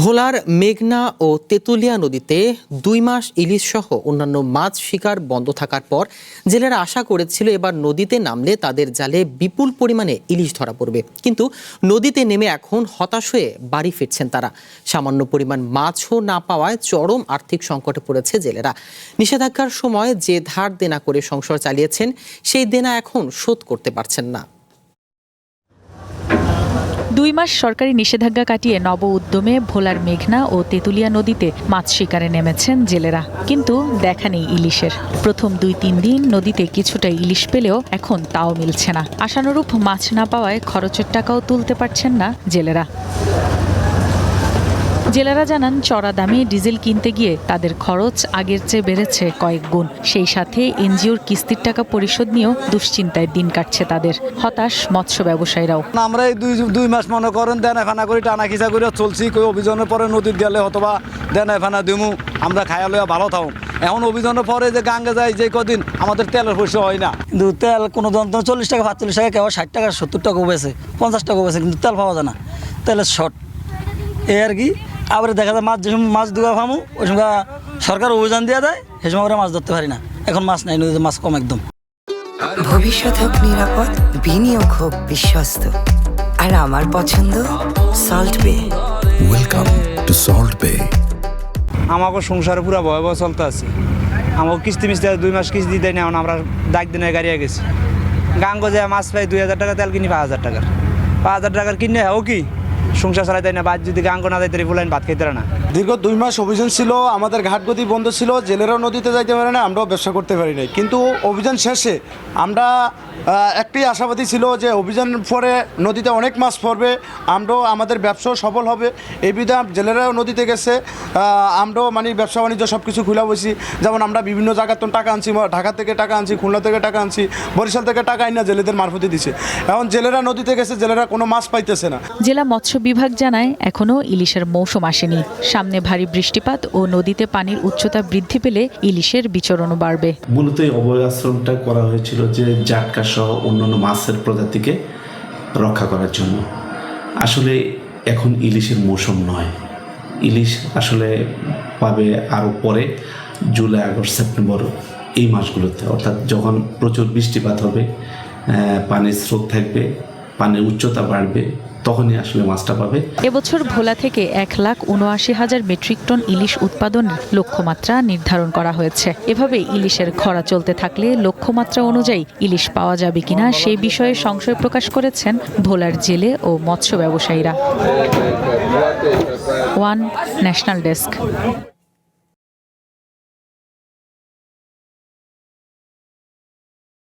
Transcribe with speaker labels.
Speaker 1: ভোলার মেঘনা ও তেঁতুলিয়া নদীতে ২ মাস ইলিশ সহ অন্যান্য মাছ শিকার বন্ধ থাকার পর জেলেরা আশা করেছিল এবার নদীতে নামলে তাদের জালে বিপুল পরিমাণে ইলিশ ধরা পড়বে, কিন্তু নদীতে নেমে এখন হতাশ হয়ে বাড়ি ফিরছেন তারা। সামান্য পরিমাণ মাছও না পাওয়ায় চরম আর্থিক সংকটে পড়েছে জেলেরা। নিষেধাজ্ঞার সময় যে ধার দেনা করে সংসার চালিয়েছেন সেই দেনা এখন শোধ করতে পারছেন না।
Speaker 2: ২ মাস সরকারি নিষেধাজ্ঞা কাটিয়ে নব উদ্যমে ভোলার মেঘনা ও তেঁতুলিয়া নদীতে মাছ শিকারে নেমেছেন জেলেরা, কিন্তু দেখা নেই ইলিশের। প্রথম ২-৩ দিন নদীতে কিছুটা ইলিশ পেলেও এখন তাও মিলছে না। আশানুরূপ মাছ না পাওয়ায় খরচের টাকাও তুলতে পারছেন না জেলেরা। জেলেরা জানান, চড়া দামে ডিজেল কিনতে গিয়ে তাদের খরচ আগের চেয়ে বেড়েছে কয়েক গুণ। সেই সাথে এনজিওর কিস্তির টাকা পরিশোধ নিয়েও দুশ্চিন্তায় দিন কাটছে তাদের। হতাশ মৎস্য ব্যবসায়ীরাও।
Speaker 3: আমরা এই দুই মাস মনে করেন দেনা ফানা করে টানা খিচা করে চলছি। কই অভিযানের পরে নদীর গেলে অথবা দেনা ফানা দিমু আমরা খাইয়া লইয়া ভালো থাকুন। এখন অভিযানের পরে যে গাঙ্গে যাই যে কদিন আমাদের তেলের পয়সা হয় না। কিন্তু তেল কোনো যন্ত্র ৪০ টাকা ৪৫ টাকা, কেউ ৬০ টাকা ৭০ টাকা বেছে, ৫০ টাকা বেছে, কিন্তু তেল পাওয়া যায় না, তেলের শর্ট। এই আর কি। আবার দেখা যায় মাছ যে সময় মাছ ধোয়া ফামু ওই সময় সরকার অভিযান দিয়ে দেয়, সে সময় আমরা মাছ ধরতে পারি না। এখন মাছ নাই, নদীতে মাছ কম একদম।
Speaker 4: ভবিষ্যৎ হোক নিরাপদ, বিনিয়োগ হোক বিশ্বস্ত, আর আমার পছন্দ সল্ট বে।
Speaker 5: ওয়েলকাম টু সল্ট বে।
Speaker 3: আমাকে সংসারে পুরো ভয়াবহ চলতে আছে। আমাকে কিস্তি মিস্তি ২ মাস কিস্তি দেয় না। এখন আমরা ডাক দিনে গাড়িয়ে গেছি গাঙ্গ যায় মাছ পাই ২,০০০ টাকা, তেল কিনি ৫,০০০ টাকার। ৫,০০০ টাকার কিনে ও কি সংসার চালাই দেয় না। বাদ যদি গাঙ্গ না যাইতে বলেন ভাত খাইতে না।
Speaker 6: দীর্ঘ 2 মাস অভিযান ছিল, আমাদের ঘাটগতি বন্ধ ছিল, জেলেরাও নদীতে যাইতে পারে না, আমরাও ব্যবসা করতে পারি নাই। কিন্তু অভিযান শেষে আমরা একটাই আশাবাদী ছিল যে অভিযান পরে নদীতে অনেক মাছ পড়বে, আমরাও আমাদের ব্যবসাও সফল হবে। এই বিধা জেলেরাও নদীতে গেছে, আমরাও মানে ব্যবসা বাণিজ্য সব কিছু খুলে বসি। যেমন আমরা বিভিন্ন জায়গার তো টাকা আনছি, ঢাকা থেকে টাকা আনছি, খুলনা থেকে টাকা আনছি, বরিশাল থেকে টাকা আইনা জেলেদের মারফতে দিছে। এখন জেলেরা নদীতে গেছে, জেলেরা কোনো মাছ পাইতেছে না।
Speaker 2: জেলা মৎস্য বিভাগ জানায়, এখনও ইলিশের মৌসুম আসেনি। সামনে ভারী বৃষ্টিপাত ও নদীতে পানির উচ্চতা বৃদ্ধি পেলে ইলিশের বিচরণও বাড়বে।
Speaker 7: মূলত এই অভয় আশ্রমটা করা হয়েছিল যে জাটকা সহ অন্যান্য মাছের প্রজাতিকে রক্ষা করার জন্য। আসলে এখন ইলিশের মৌসুম নয়, ইলিশ আসলে পাবে আরও পরে, জুলাই, আগস্ট, সেপ্টেম্বর এই মাসগুলোতে। অর্থাৎ যখন প্রচুর বৃষ্টিপাত হবে, পানির স্রোত থাকবে, পানির উচ্চতা বাড়বে, তখনই আসলে মাছটা পাবে।
Speaker 2: এবছর ভোলা থেকে ১,৭৯,০০০ মেট্রিক টন ইলিশ উৎপাদনের লক্ষ্যমাত্রা নির্ধারণ করা হয়েছে। এভাবে ইলিশের খরা চলতে থাকলে লক্ষ্যমাত্রা অনুযায়ী ইলিশ পাওয়া যাবে কিনা সেই বিষয়ে সংশয় প্রকাশ করেছেন ভোলার জেলে ও মৎস্য ব্যবসায়ীরা। One national desk.